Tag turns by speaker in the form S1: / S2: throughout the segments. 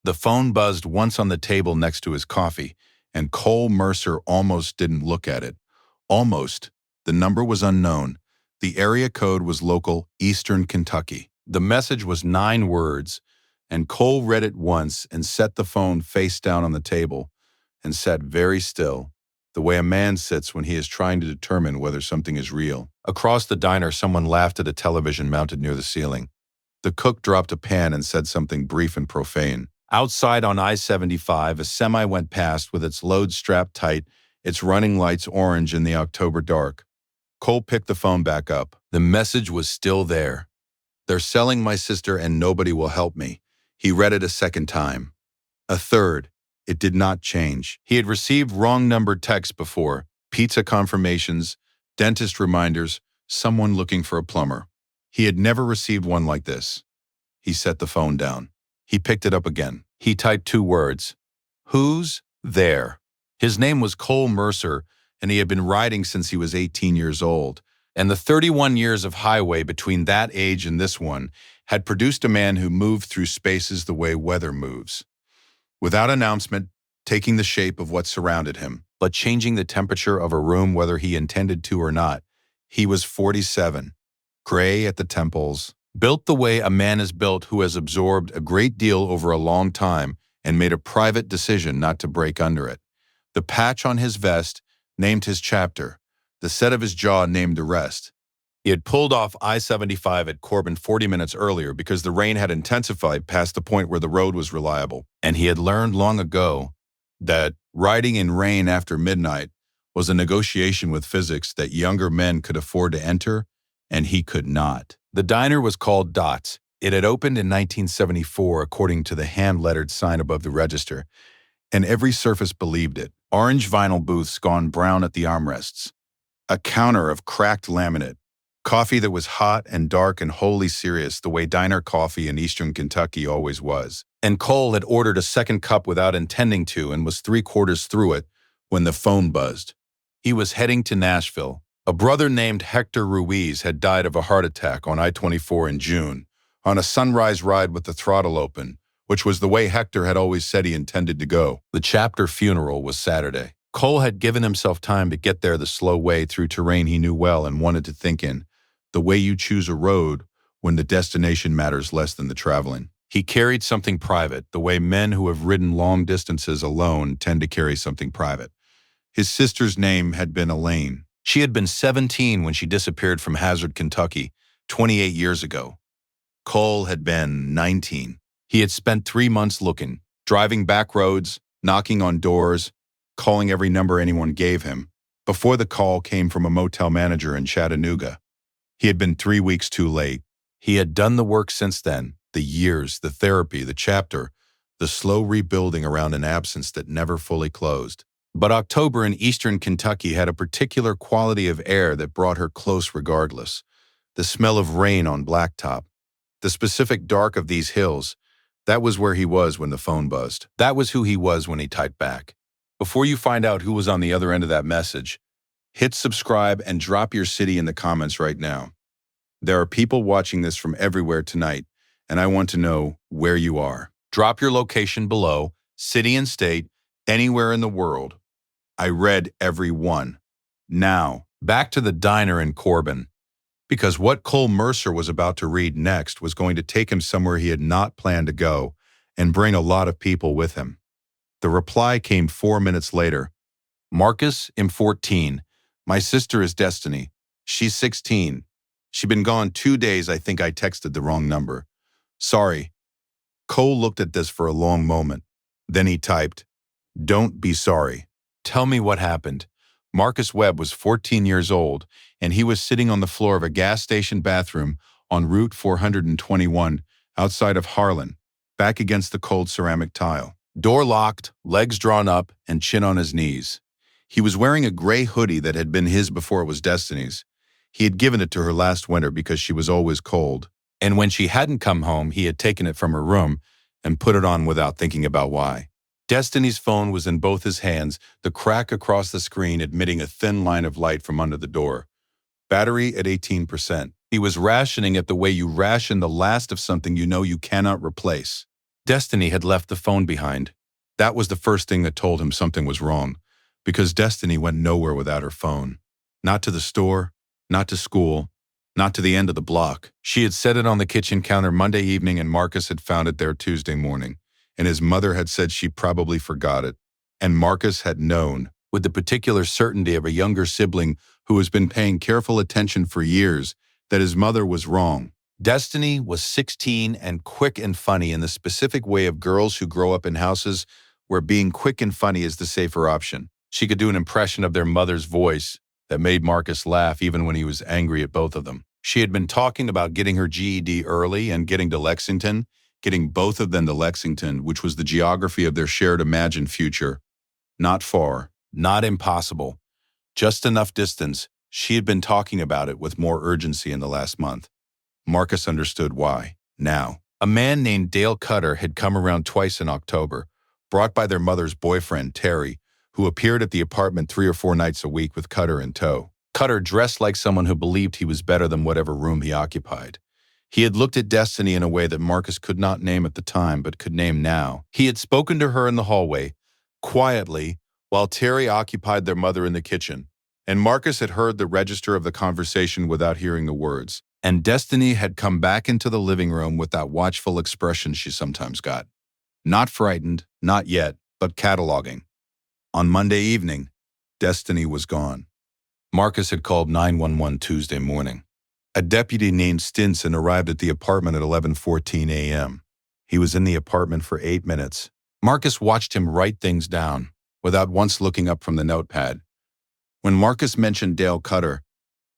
S1: The phone buzzed once on the table next to his coffee, and Cole Mercer almost didn't look at it. Almost. The number was unknown. The area code was local, Eastern Kentucky. The message was 9 words, and Cole read it once and set the phone face down on the table and sat very still, the way a man sits when he is trying to determine whether something is real. Across the diner, someone laughed at a television mounted near the ceiling. The cook dropped a pan and said something brief and profane. Outside on I-75, a semi went past with its load strapped tight, its running lights orange in the October dark. Cole picked the phone back up. The message was still there. "They're selling my sister and nobody will help me." He read it a second time. A third. It did not change. He had received wrong-numbered texts before, pizza confirmations, dentist reminders, someone looking for a plumber. He had never received one like this. He set the phone down. He picked it up again. He typed 2 words. "Who's there?" His name was Cole Mercer, and he had been riding since he was 18 years old. And the 31 years of highway between that age and this one had produced a man who moved through spaces the way weather moves. Without announcement, taking the shape of what surrounded him, but changing the temperature of a room whether he intended to or not. He was 47, gray at the temples, built the way a man is built who has absorbed a great deal over a long time and made a private decision not to break under it. The patch on his vest named his chapter. The set of his jaw named the rest. He had pulled off I-75 at Corbin 40 minutes earlier because the rain had intensified past the point where the road was reliable, and he had learned long ago that riding in rain after midnight was a negotiation with physics that younger men could afford to enter, and he could not. The diner was called Dots. It had opened in 1974 according to the hand-lettered sign above the register, and every surface believed it. Orange vinyl booths gone brown at the armrests. A counter of cracked laminate. Coffee that was hot and dark and wholly serious the way diner coffee in Eastern Kentucky always was. And Cole had ordered a second cup without intending to and was 3/4 through it when the phone buzzed. He was heading to Nashville. A brother named Hector Ruiz had died of a heart attack on I-24 in June, on a sunrise ride with the throttle open, which was the way Hector had always said he intended to go. The chapter funeral was Saturday. Cole had given himself time to get there the slow way through terrain he knew well and wanted to think in, the way you choose a road when the destination matters less than the traveling. He carried something private, the way men who have ridden long distances alone tend to carry something private. His sister's name had been Elaine. She had been 17 when she disappeared from Hazard, Kentucky, 28 years ago. Cole had been 19. He had spent 3 months looking, driving back roads, knocking on doors, calling every number anyone gave him, before the call came from a motel manager in Chattanooga. He had been 3 weeks too late. He had done the work since then, the years, the therapy, the chapter, the slow rebuilding around an absence that never fully closed. But October in Eastern Kentucky had a particular quality of air that brought her close regardless. The smell of rain on blacktop. The specific dark of these hills. That was where he was when the phone buzzed. That was who he was when he typed back. Before you find out who was on the other end of that message, hit subscribe and drop your city in the comments right now. There are people watching this from everywhere tonight, and I want to know where you are. Drop your location below, city and state, anywhere in the world. I read every one. Now, back to the diner in Corbin, because what Cole Mercer was about to read next was going to take him somewhere he had not planned to go and bring a lot of people with him. The reply came 4 minutes later. Marcus, I'm 14. My sister is Destiny. She's 16. She's been gone 2 days. I think I texted the wrong number. Sorry. Cole looked at this for a long moment. Then he typed, "Don't be sorry. Tell me what happened." Marcus Webb was 14 years old, and he was sitting on the floor of a gas station bathroom on Route 421 outside of Harlan, back against the cold ceramic tile. Door locked, legs drawn up, and chin on his knees. He was wearing a gray hoodie that had been his before it was Destiny's. He had given it to her last winter because she was always cold. And when she hadn't come home, he had taken it from her room and put it on without thinking about why. Destiny's phone was in both his hands, the crack across the screen admitting a thin line of light from under the door. Battery at 18%. He was rationing it the way you ration the last of something you know you cannot replace. Destiny had left the phone behind. That was the first thing that told him something was wrong, because Destiny went nowhere without her phone. Not to the store, not to school, not to the end of the block. She had set it on the kitchen counter Monday evening and Marcus had found it there Tuesday morning, and his mother had said she probably forgot it. And Marcus had known, with the particular certainty of a younger sibling who has been paying careful attention for years, that his mother was wrong. Destiny was 16 and quick and funny in the specific way of girls who grow up in houses where being quick and funny is the safer option. She could do an impression of their mother's voice that made Marcus laugh even when he was angry at both of them. She had been talking about getting her GED early and getting to Lexington, getting both of them to Lexington, which was the geography of their shared imagined future. Not far, not impossible, just enough distance. She had been talking about it with more urgency in the last month. Marcus understood why. Now, a man named Dale Cutter had come around twice in October, brought by their mother's boyfriend, Terry, who appeared at the apartment 3 or 4 nights a week with Cutter in tow. Cutter dressed like someone who believed he was better than whatever room he occupied. He had looked at Destiny in a way that Marcus could not name at the time but could name now. He had spoken to her in the hallway, quietly, while Terry occupied their mother in the kitchen, and Marcus had heard the register of the conversation without hearing the words. And Destiny had come back into the living room with that watchful expression she sometimes got. Not frightened, not yet, but cataloging. On Monday evening, Destiny was gone. Marcus had called 911 Tuesday morning. A deputy named Stinson arrived at the apartment at 11:14 a.m. He was in the apartment for 8 minutes. Marcus watched him write things down, without once looking up from the notepad. When Marcus mentioned Dale Cutter,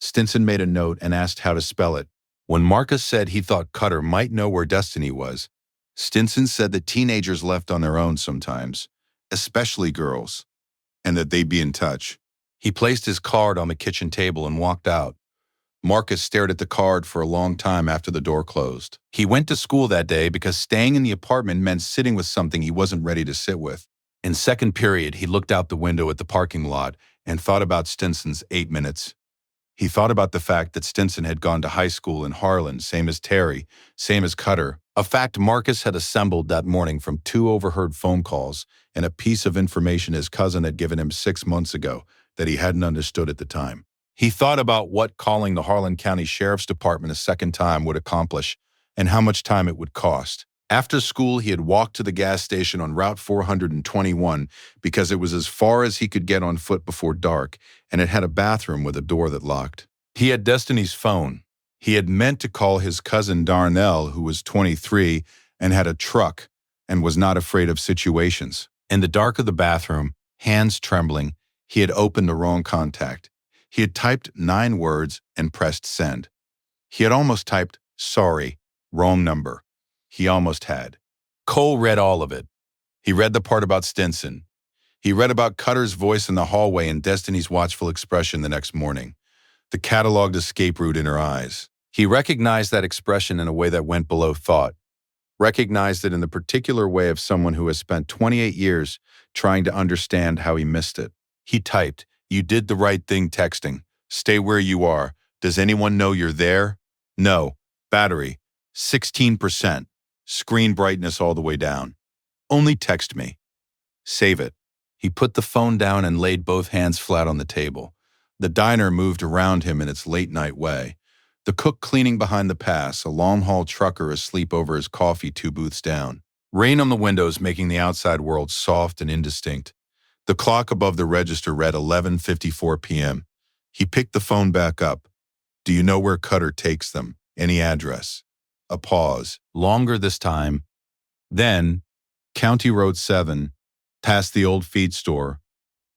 S1: Stinson made a note and asked how to spell it. When Marcus said he thought Cutter might know where Destiny was, Stinson said that teenagers left on their own sometimes, especially girls, and that they'd be in touch. He placed his card on the kitchen table and walked out. Marcus stared at the card for a long time after the door closed. He went to school that day because staying in the apartment meant sitting with something he wasn't ready to sit with. In second period, he looked out the window at the parking lot and thought about Stinson's 8 minutes. He thought about the fact that Stinson had gone to high school in Harlan, same as Terry, same as Cutter, a fact Marcus had assembled that morning from 2 overheard phone calls and a piece of information his cousin had given him 6 months ago that he hadn't understood at the time. He thought about what calling the Harlan County Sheriff's Department a second time would accomplish and how much time it would cost. After school, he had walked to the gas station on Route 421 because it was as far as he could get on foot before dark, and it had a bathroom with a door that locked. He had Destiny's phone. He had meant to call his cousin Darnell, who was 23 and had a truck and was not afraid of situations. In the dark of the bathroom, hands trembling, he had opened the wrong contact. He had typed 9 words and pressed send. He had almost typed, sorry, wrong number. He almost had. Cole read all of it. He read the part about Stinson. He read about Cutter's voice in the hallway and Destiny's watchful expression the next morning, the catalogued escape route in her eyes. He recognized that expression in a way that went below thought, recognized it in the particular way of someone who has spent 28 years trying to understand how he missed it. He typed, "You did the right thing texting. Stay where you are. Does anyone know you're there? No. Battery, 16%. Screen brightness all the way down. Only text me. Save it." He put the phone down and laid both hands flat on the table. The diner moved around him in its late-night way. The cook cleaning behind the pass, a long-haul trucker asleep over his coffee 2 booths down. Rain on the windows making the outside world soft and indistinct. The clock above the register read 11:54 p.m. He picked the phone back up. "Do you know where Cutter takes them? Any address?" A pause, longer this time. Then, County Road 7, past the old feed store.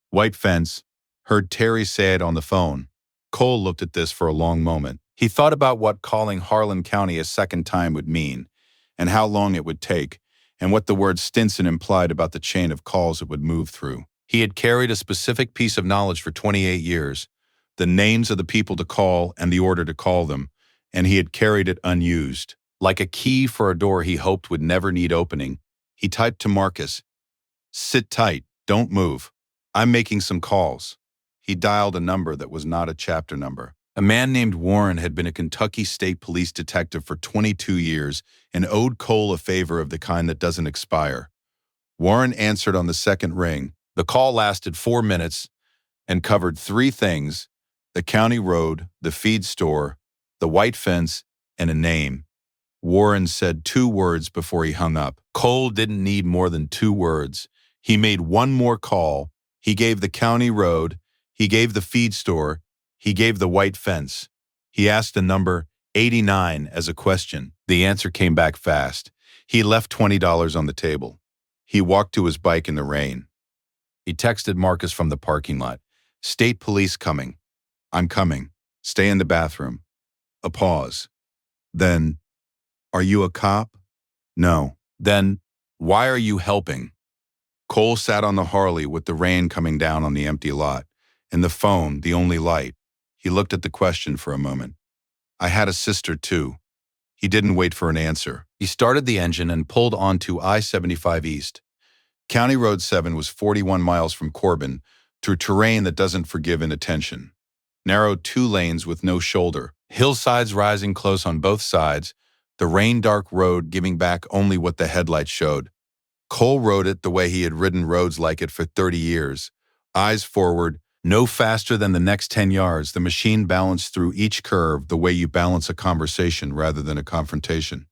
S1: White fence, heard Terry say it on the phone. Cole looked at this for a long moment. He thought about what calling Harlan County a second time would mean, and how long it would take, and what the word Stinson implied about the chain of calls it would move through. He had carried a specific piece of knowledge for 28 years, the names of the people to call and the order to call them, and he had carried it unused. Like a key for a door he hoped would never need opening, he typed to Marcus, "Sit tight, don't move. I'm making some calls." He dialed a number that was not a chapter number. A man named Warren had been a Kentucky State Police detective for 22 years and owed Cole a favor of the kind that doesn't expire. Warren answered on the second ring. The call lasted 4 minutes and covered three things: the county road, the feed store, the white fence, and a name. Warren said 2 words before he hung up. Cole didn't need more than 2 words. He made one more call. He gave the county road. He gave the feed store. He gave the white fence. He asked the number 89 as a question. The answer came back fast. He left $20 on the table. He walked to his bike in the rain. He texted Marcus from the parking lot. State police coming. I'm coming. Stay in the bathroom. A pause. Then, are you a cop? No. Then, why are you helping? Cole sat on the Harley with the rain coming down on the empty lot, and the phone the only light. He looked at the question for a moment. I had a sister too. He didn't wait for an answer. He started the engine and pulled onto I-75 East. County Road 7 was 41 miles from Corbin through terrain that doesn't forgive inattention. Narrow 2 lanes with no shoulder, hillsides rising close on both sides, the rain-dark road giving back only what the headlights showed. Cole rode it the way he had ridden roads like it for 30 years. Eyes forward, no faster than the next 10 yards, the machine balanced through each curve the way you balance a conversation rather than a confrontation.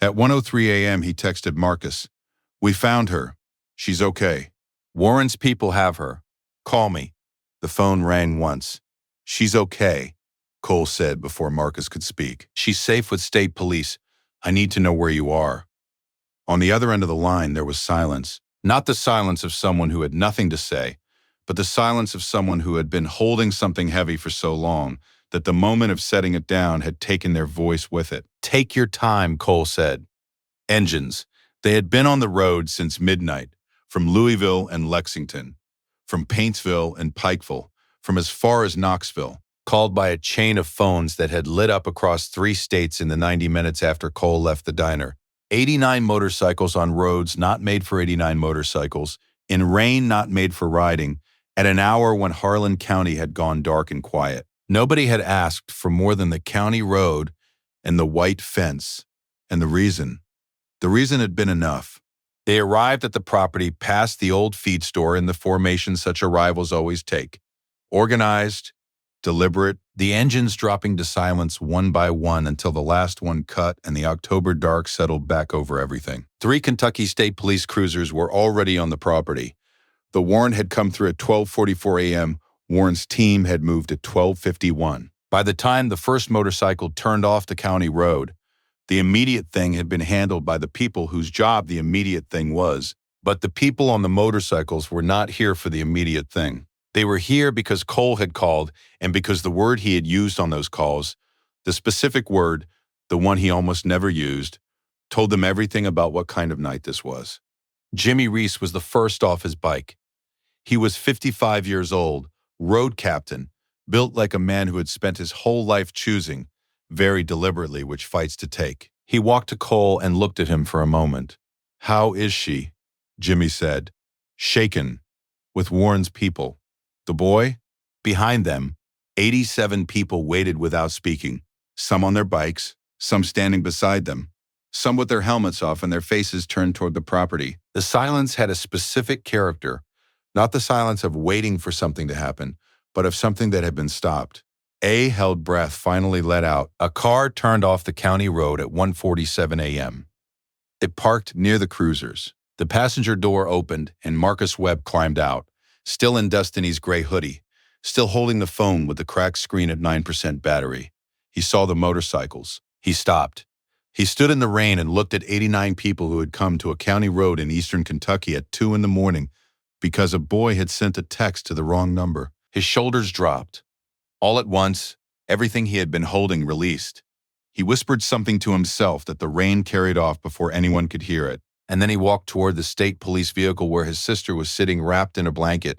S1: At 1:03 a.m. he texted Marcus. We found her. She's okay. Warren's people have her. Call me. The phone rang once. She's okay, Cole said before Marcus could speak. She's safe with state police. I need to know where you are. On the other end of the line, there was silence. Not the silence of someone who had nothing to say, but the silence of someone who had been holding something heavy for so long that the moment of setting it down had taken their voice with it. Take your time, Cole said. Engines. They had been on the road since midnight, from Louisville and Lexington, from Paintsville and Pikeville, from as far as Knoxville, called by a chain of phones that had lit up across 3 states in the 90 minutes after Cole left the diner. 89 motorcycles on roads not made for 89 motorcycles, in rain not made for riding, at an hour when Harlan County had gone dark and quiet. Nobody had asked for more than the county road and the white fence, and the reason had been enough. They arrived at the property past the old feed store in the formation such arrivals always take. Organized, deliberate, the engines dropping to silence one by one until the last one cut and the October dark settled back over everything. 3 Kentucky State Police cruisers were already on the property. The Warren had come through at 12:44 a.m. Warren's team had moved at 12:51. By the time the first motorcycle turned off the county road, the immediate thing had been handled by the people whose job the immediate thing was. But the people on the motorcycles were not here for the immediate thing. They were here because Cole had called and because the word he had used on those calls, the specific word, the one he almost never used, told them everything about what kind of night this was. Jimmy Reese was the first off his bike. He was 55 years old, road captain, built like a man who had spent his whole life choosing, very deliberately, which fights to take. He walked to Cole and looked at him for a moment. How is she? Jimmy said, shaken, with Warren's people. The boy? Behind them, 87 people waited without speaking, some on their bikes, some standing beside them, some with their helmets off and their faces turned toward the property. The silence had a specific character, not the silence of waiting for something to happen, but of something that had been stopped. A held breath, finally let out. A car turned off the county road at 1:47 a.m. It parked near the cruisers. The passenger door opened and Marcus Webb climbed out, still in Destiny's gray hoodie, still holding the phone with the cracked screen at 9% battery. He saw the motorcycles. He stopped. He stood in the rain and looked at 89 people who had come to a county road in eastern Kentucky at 2 in the morning because a boy had sent a text to the wrong number. His shoulders dropped. All at once, everything he had been holding released. He whispered something to himself that the rain carried off before anyone could hear it. And then he walked toward the state police vehicle where his sister was sitting wrapped in a blanket,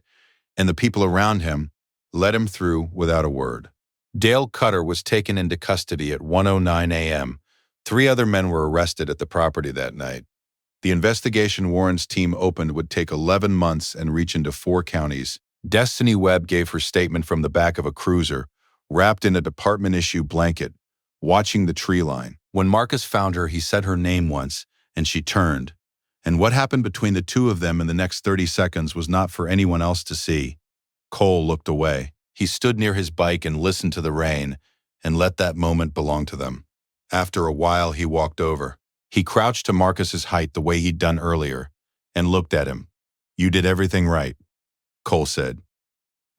S1: and the people around him let him through without a word. Dale Cutter was taken into custody at 1:09 a.m. 3 other men were arrested at the property that night. The investigation Warren's team opened would take 11 months and reach into 4 counties. Destiny Webb gave her statement from the back of a cruiser, wrapped in a department-issue blanket, watching the tree line. When Marcus found her, he said her name once, and she turned. And what happened between the two of them in the next 30 seconds was not for anyone else to see. Cole looked away. He stood near his bike and listened to the rain, and let that moment belong to them. After a while, he walked over. He crouched to Marcus's height the way he'd done earlier, and looked at him. "You did everything right," Cole said.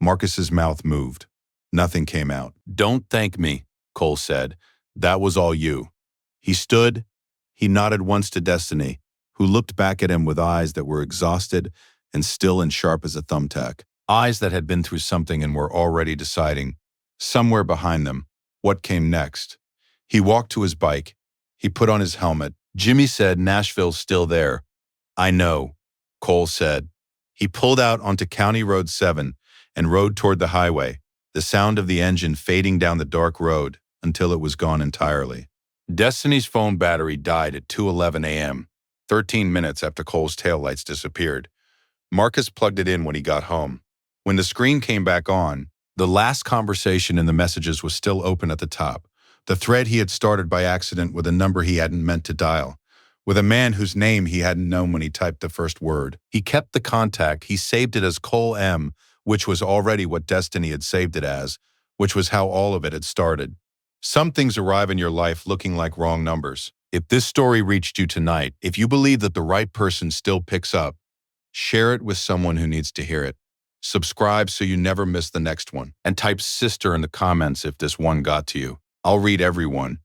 S1: Marcus's mouth moved. Nothing came out. "Don't thank me," Cole said. "That was all you." He stood. He nodded once to Destiny, who looked back at him with eyes that were exhausted and still and sharp as a thumbtack. Eyes that had been through something and were already deciding, somewhere behind them, what came next. He walked to his bike. He put on his helmet. Jimmy said, "Nashville's still there." "I know," Cole said. He pulled out onto County Road 7 and rode toward the highway, the sound of the engine fading down the dark road until it was gone entirely. Destiny's phone battery died at 2:11 a.m., 13 minutes after Cole's taillights disappeared. Marcus plugged it in when he got home. When the screen came back on, the last conversation in the messages was still open at the top, the thread he had started by accident with a number he hadn't meant to dial, with a man whose name he hadn't known when he typed the first word. He kept the contact. He saved it as Cole M., which was already what Destiny had saved it as, which was how all of it had started. Some things arrive in your life looking like wrong numbers. If this story reached you tonight, if you believe that the right person still picks up, share it with someone who needs to hear it. Subscribe so you never miss the next one. And type sister in the comments if this one got to you. I'll read everyone.